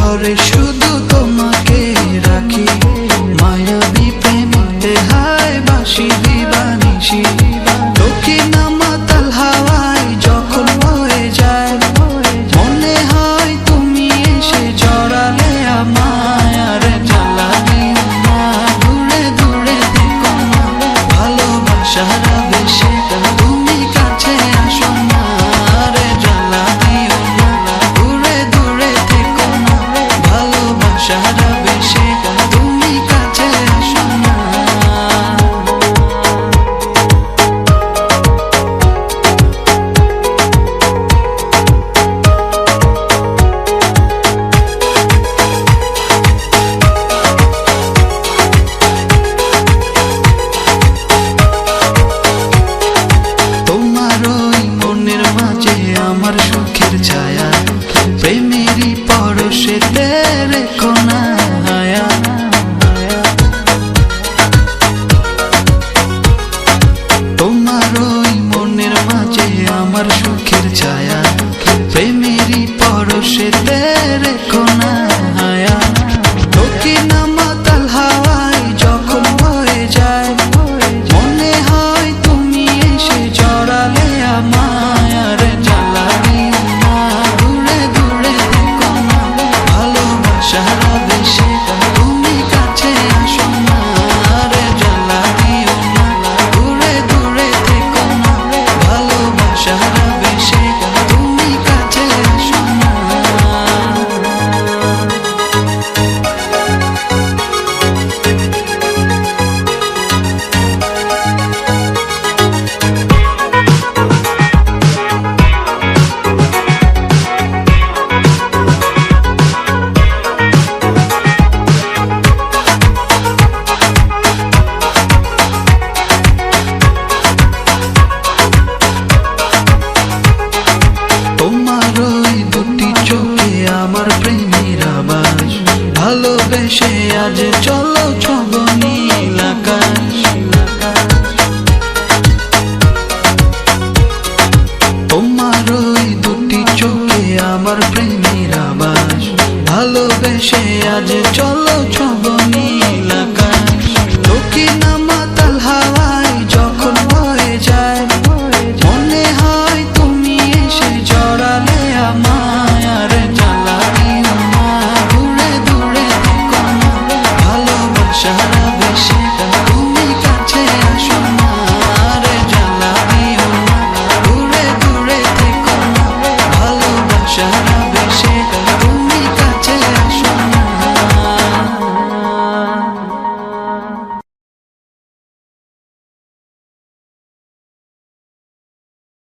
ঘরে শুধু তোমাকে রাখি, মায়াবী প্রেমেতে হায় বাসি দিবানিশি। দক্ষিণ মাতাল হাওয়ায় যখন বয়ে যায়, মনে হয় তুমি এসে জড়ালে আমায়। আর জ্বালা দিও না, দূরে দূরে থেকো না, ভালোবাসার আবেশে তুমি কাছে আসো না। আর জ্বালা দিও না, দূরে দূরে থেকো না, ভালোবাসার আবেশে তুমি কাছে আসো না। আমার সুখের ছায়া প্রেমেরই পরশে রেখো না হায়া। তোমার ওই মনের মাঝে আমার সুখের ছায়া প্রেমেরই পরশে রেখো না হায়া। দক্ষিণ মাতাল হাওয়ায় যখন বয়ে যায়, মনে হয় তুমি এসে জড়ালে আমায়। আর জ্বালা দিও না, দূরে দূরে থেকো না, ভালোবাসার আবেশে তুমি কাছে আসো না। আর জ্বালা দিও না, দূরে দূরে থেকো না, ভালোবাসার আবেশে তুমি কাছে আসো না। আমার প্রেমের আবাস ভালোবেসে আজ চলো ছব নীল আকাশ। তোমার ওই দুটি চোখে আমার প্রেমের আবাস ভালোবেসে আজ চলো ছব